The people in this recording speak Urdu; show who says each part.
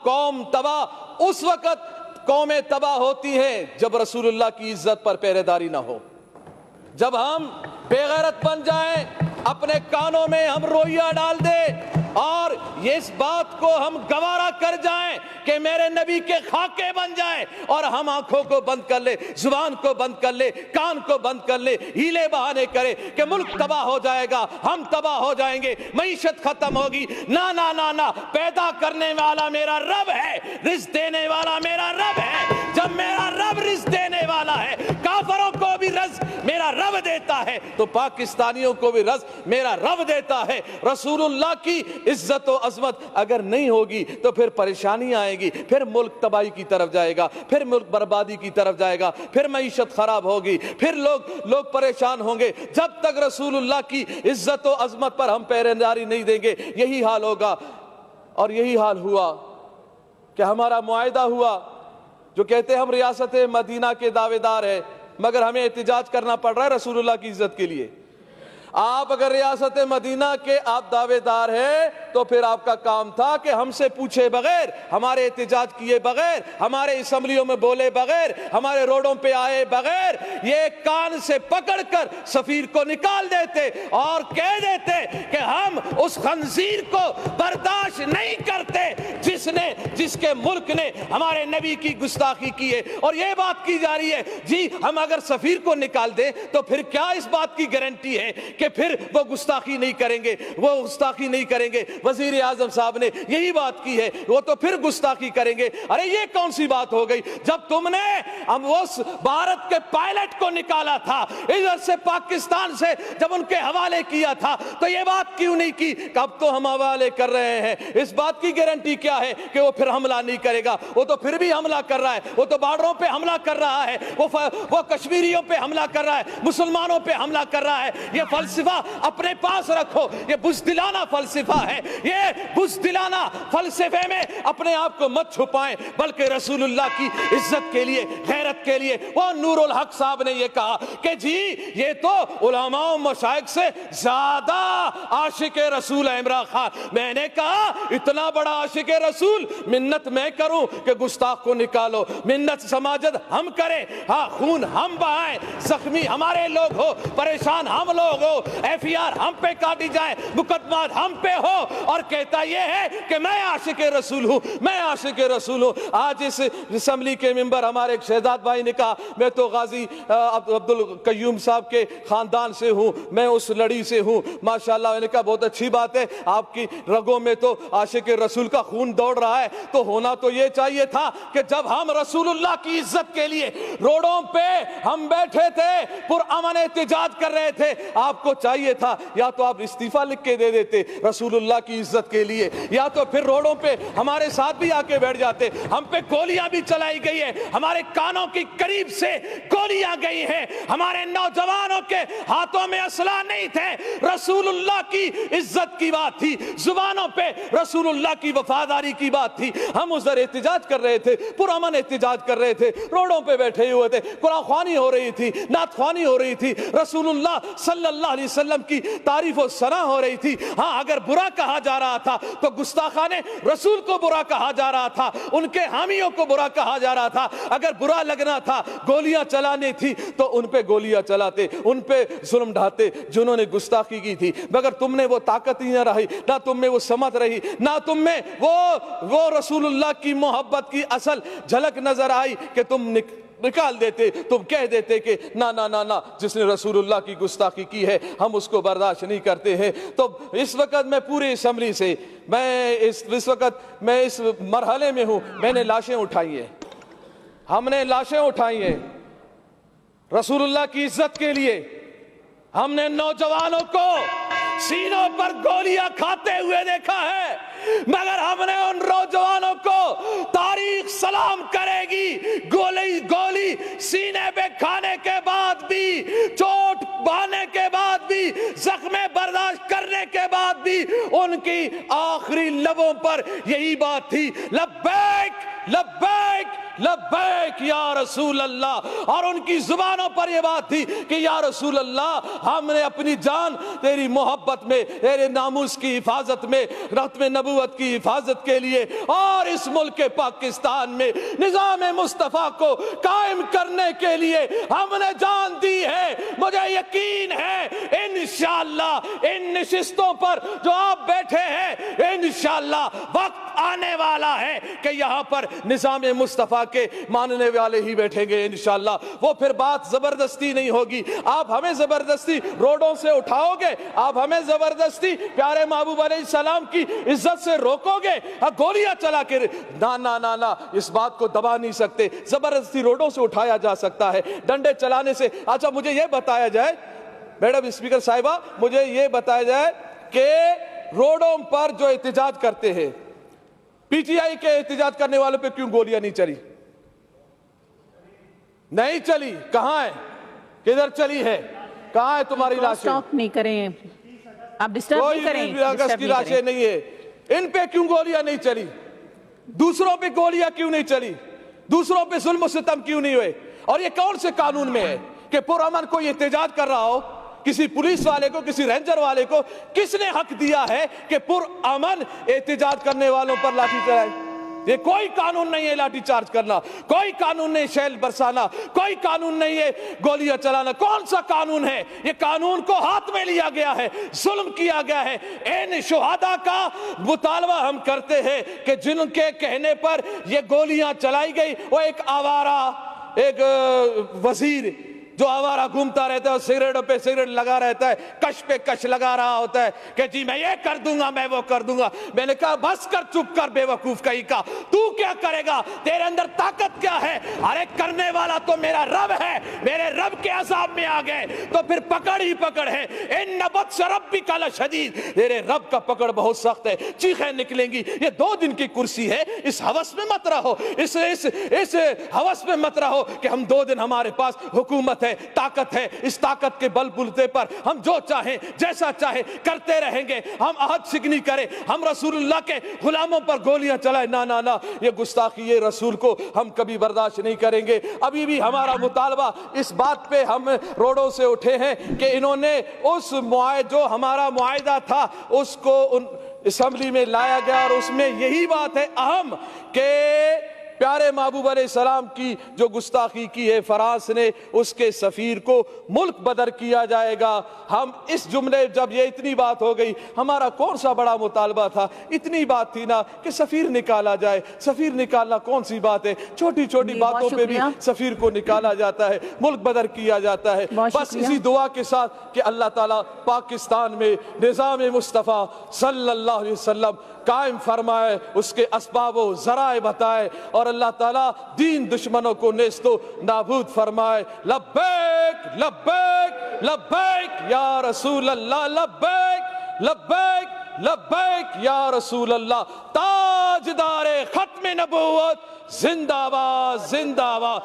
Speaker 1: قوم تباہ اس وقت قومیں تباہ ہوتی ہیں جب رسول اللہ کی عزت پر پہرے داری نہ ہو، جب ہم بے غیرت بن جائیں، اپنے کانوں میں ہم روئیہ ڈال دیں اور یہ اس بات کو ہم گوارا کر جائیں کہ میرے نبی کے خاکے بن جائیں، اور ہم آنکھوں کو بند کر لے، زبان کو بند کر لے، کان کو بند کر لے، ہیلے بہانے کرے کہ ملک تباہ ہو جائے گا، ہم تباہ ہو جائیں گے، معیشت ختم ہوگی۔ نہ نہ نہ نہ، پیدا کرنے والا میرا رب ہے، رزق دینے والا میرا رب ہے۔ جب میرا رب رزق دینے والا ہے، کافروں کو بھی رزق میرا رب دیتا ہے، تو پاکستانیوں کو بھی رزق میرا رب دیتا ہے۔ رسول اللہ کی عزت و عظمت اگر نہیں ہوگی تو پھر پریشانی آئے گی، پھر ملک تباہی کی طرف جائے گا، پھر ملک بربادی کی طرف جائے گا، پھر معیشت خراب ہوگی، پھر لوگ پریشان ہوں گے۔ جب تک رسول اللہ کی عزت و عظمت پر ہم پہرے داری نہیں دیں گے، یہی حال ہوگا۔ اور یہی حال ہوا کہ ہمارا معاہدہ ہوا، جو کہتے ہیں ہم ریاست مدینہ کے دعوے دار ہیں، مگر ہمیں احتجاج کرنا پڑ رہا ہے رسول اللہ کی عزت کے لیے۔ آپ اگر ریاست مدینہ کے آپ دعوے دار ہیں تو پھر آپ کا کام تھا کہ ہم سے پوچھے بغیر، ہمارے احتجاج کیے بغیر، ہمارے اسمبلیوں میں بولے بغیر، ہمارے روڈوں پہ آئے بغیر، یہ کان سے پکڑ کر سفیر کو نکال دیتے اور کہہ دیتے کہ ہم اس خنزیر کو برداشت نہیں کرتے جس کے ملک نے ہمارے نبی کی گستاخی کی ہے۔ اور یہ بات کی جا رہی ہے جی ہم اگر سفیر کو نکال دیں تو پھر کیا اس بات کی گارنٹی ہے کہ پھر وہ گستاخی نہیں کریں گے، وہ گستاخی نہیں کریں گے۔ وزیر اعظم صاحب نے یہی بات کی ہے، وہ تو پھر گستاخی کریں گے۔ ارے یہ کون سی بات ہو گئی؟ جب تم نے اس بھارت کے پائلٹ کو نکالا تھا ادھر سے پاکستان سے، جب ان کے حوالے کیا تھا تو یہ بات کیوں نہیں کی کہ اب تو ہم حوالے کر رہے ہیں؟ اس بات کی گارنٹی کیا ہے کہ وہ پھر حملہ نہیں کرے گا؟ وہ تو پھر بھی حملہ کر رہا ہے، وہ تو بارڈروں پہ حملہ کر رہا ہے، وہ کشمیریوں پہ حملہ کر رہا ہے، مسلمانوں پہ حملہ کر رہا ہے۔ یہ فلسفہ اپنے پاس رکھو، یہ بزدلانہ فلسفہ ہے۔ یہ بزدلانہ فلسفے میں اپنے آپ کو مت چھپائیں، بلکہ رسول اللہ کی عزت کے لیے، غیرت کے لیے۔ وہ نور الحق صاحب نے یہ کہا کہ جی یہ تو علماء و مشائخ سے زیادہ عاشق رسول ہے عمران خان۔ میں نے کہا اتنا بڑا عاشق رسول منت میں کروں کہ گستاخ کو نکالو، منت سماجت ہم کریں، ہاں خون ہم بہائیں، زخمی ہمارے لوگ ہو، پریشان ہم لوگ ہو، ایف ای آر ہم پہ کاٹی جائے، مقدمات ہم پہ ہو، اور کہتا یہ ہے کہ میں عاشق رسول ہوں، میں عاشق رسول ہوں۔ آج اس اسمبلی کے ممبر ہمارے ایک شہزاد بھائی نے کہا میں تو غازی عبد القیوم صاحب کے خاندان سے ہوں، میں اس لڑی سے ہوں۔ ماشاءاللہ میں نے کہا بہت اچھی بات ہے، آپ کی رگوں میں تو عاشق رسول کا خون دوڑ رہا ہے، تو ہونا تو یہ چاہیے تھا کہ جب ہم رسول اللہ کی عزت کے لیے روڈوں پہ ہم بیٹھے تھے، پرامن احتجاج کر رہے تھے، آپ کو چاہیے تھا یا تو آپ استعفیٰ لکھ کے دے دیتے رسول اللہ کی عزت کے لیے، یا تو پھر روڈوں پہ ہمارے ساتھ بھی آ کے بیٹھ جاتے۔ ہم پہ گولیاں بھی چلائی گئی ہیں، ہمارے کانوں کی قریب سے گولیاں گئی ہیں، ہمارے نوجوانوں کے ہاتھوں میں اسلحہ نہیں تھے، رسول اللہ کی عزت کی بات تھی، زبانوں پہ رسول اللہ کی وفاداری کی بات تھی۔ ہم ادھر احتجاج کر رہے تھے، پرامن احتجاج کر رہے تھے، روڈوں پہ بیٹھے ہوئے تھے، قرآن خوانی ہو رہی تھی، نعت خوانی ہو رہی تھی، رسول اللہ صلی اللہ علیہ وسلم کی تعریف و ثنا ہو رہی تھی۔ ہاں اگر برا کہا جا رہا تھا تو گستاخان رسول کو برا کہا جا رہا تھا، ان کے حامیوں کو برا کہا جا رہا تھا۔ اگر برا لگنا تھا، گولیاں چلانے تھی تو ان پہ گولیاں چلاتے، ان پہ ظلم ڈھاتے جنہوں نے گستاخی کی تھی۔ مگر تم نے وہ طاقت ہی نہ رہی، نہ تم میں وہ سمت رہی، نہ تم میں وہ رسول اللہ کی محبت کی اصل جھلک نظر آئی کہ تم نکال دیتے، تم کہہ دیتے کہ نا نا نا نا، جس نے رسول اللہ کی گستاخی کی ہے ہم اس کو برداشت نہیں کرتے ہیں۔ تو اس وقت میں پوری اسمبلی سے اس وقت میں اس مرحلے میں ہوں، میں نے لاشیں اٹھائی ہیں، ہم نے لاشیں اٹھائی ہیں رسول اللہ کی عزت کے لیے۔ ہم نے نوجوانوں کو سینوں پر گولیاں کھاتے ہوئے دیکھا ہے، مگر ہم نے ان نوجوانوں کو تاریخ سلام کرے گی، گولی سینے پہ کھانے کے بعد بھی، چوٹ بہانے کے بعد بھی، زخم برداشت کرنے کے بعد بھی ان کی آخری لبوں پر یہی بات تھی، لبیک لبیک لبیک یا رسول اللہ، اور ان کی زبانوں پر یہ بات تھی کہ یا رسول اللہ ہم نے اپنی جان تیری محبت میں، تیرے ناموس کی حفاظت میں، ختم نبوت کی حفاظت کے لیے اور اس ملک پاکستان میں نظام مصطفیٰ کو قائم کرنے کے لیے ہم نے جان دی ہے۔ مجھے یقین ہے انشاءاللہ ان نشستوں پر جو آپ بیٹھے ہیں انشاءاللہ وقت آنے والا ہے کہ یہاں پر نظام مصطفیٰ کے ماننے والے ہی بیٹھیں گے انشاءاللہ۔ وہ پھر بات زبردستی نہیں ہوگی، آپ ہمیں زبردستی روڈوں سے اٹھاؤ گے، آپ ہمیں زبردستی پیارے محبوب علیہ السلام کی عزت سے روکو گے، گولیاں چلا کے نا اس بات کو دبا نہیں سکتے۔ زبردستی روڈوں سے اٹھایا جا سکتا ہے، ڈنڈے چلانے سے۔ اچھا مجھے یہ بتایا جائے میڈم اسپیکر صاحبہ، مجھے یہ بتایا جائے کہ روڈوں پر جو احتجاج کرتے ہیں، پی ٹی آئی کے احتجاج کرنے والوں پہ کیوں گولیاں نہیں چلی؟ نہیں چلی، کہاں ہے؟ کدھر چلی ہے؟ کہاں ہے تمہاری لاشیں؟
Speaker 2: سٹاپ نہیں کریں، آپ ڈسٹرب نہیں کریں۔
Speaker 1: کوئی اگست کی لاشیں نہیں ہے، ان پہ کیوں گولیاں نہیں چلی؟ دوسروں پہ گولیاں کیوں نہیں چلی؟ دوسروں پہ ظلم و ستم کیوں نہیں ہوئے؟ اور یہ کون سے قانون میں ہے کہ پرامن کوئی احتجاج کر رہا ہو، کسی پولیس والے کو، کسی رینجر والے کو کس نے حق دیا ہے کہ پرامن احتجاج کرنے والوں پر لاٹھی چلائے؟ یہ کوئی قانون نہیں ہے لاٹھی چارج کرنا، کوئی قانون نہیں شیل برسانا، کوئی قانون نہیں ہے گولیاں چلانا۔ کون سا قانون ہے؟ یہ قانون کو ہاتھ میں لیا گیا ہے، ظلم کیا گیا ہے۔ ان شہداء کا مطالبہ ہم کرتے ہیں کہ جن کے کہنے پر یہ گولیاں چلائی گئی، وہ ایک آوارہ، ایک وزیر جو آوارہ گھومتا رہتا ہے اور سگریٹوں پہ سگریٹ لگا رہتا ہے، کش پہ کش لگا رہا ہوتا ہے کہ جی میں یہ کر دوں گا، میں وہ کر دوں گا۔ میں نے کہا بس کر، چپ کر بے وقوف کہیں کا، تو کیا کرے گا؟ تیرے اندر طاقت کیا ہے؟ ارے کرنے والا تو میرا رب ہے، میرے رب کے عذاب میں آ گئے تو پھر پکڑ ہی پکڑ ہے۔ ان بطش ربک لشدید، تیرے رب کا پکڑ بہت سخت ہے، چیخیں نکلیں گی۔ یہ 2 دن کی کرسی ہے، اس ہوس میں مت رہو، اس ہوس میں مت رہو کہ ہم 2 دن ہمارے پاس حکومت ہے، طاقت ہے، اس طاقت کے بل بلتے پر ہم جو چاہیں جیسا چاہیں کرتے رہیں گے، ہم عہد شکنی کریں، ہم رسول اللہ کے غلاموں پر گولیاں چلائیں۔ نا یہ گستاخی، یہ رسول کو ہم کبھی برداشت نہیں کریں گے۔ ابھی بھی ہمارا مطالبہ اس بات پہ ہم روڈوں سے اٹھے ہیں کہ انہوں نے اس جو ہمارا معاہدہ تھا اس کو اسمبلی میں لایا گیا، اور اس میں یہی بات ہے اہم کہ پیارے محبوب علیہ السلام کی جو گستاخی کی ہے فرانس نے، اس کے سفیر کو ملک بدر کیا جائے گا۔ ہم اس جملے جب یہ اتنی بات ہو گئی، ہمارا کون سا بڑا مطالبہ تھا؟ اتنی بات تھی نا کہ سفیر نکالا جائے۔ سفیر نکالنا کون سی بات ہے؟ چھوٹی چھوٹی باتوں پہ بھی سفیر کو نکالا جاتا ہے، ملک بدر کیا جاتا ہے۔ بس اسی دعا کے ساتھ کہ اللہ تعالیٰ پاکستان میں نظام مصطفیٰ صلی اللہ علیہ وسلم قائم فرمائے، اس کے اسباب و ذرائع بتائے، اور اللہ تعالیٰ دین دشمنوں کو نیست و نابود فرمائے۔ لبیک لبیک لبیک یا رسول اللہ، لبیک لبیک لبیک یا رسول اللہ۔ تاجدار ختم نبوت زندہ باد، زندہ باد۔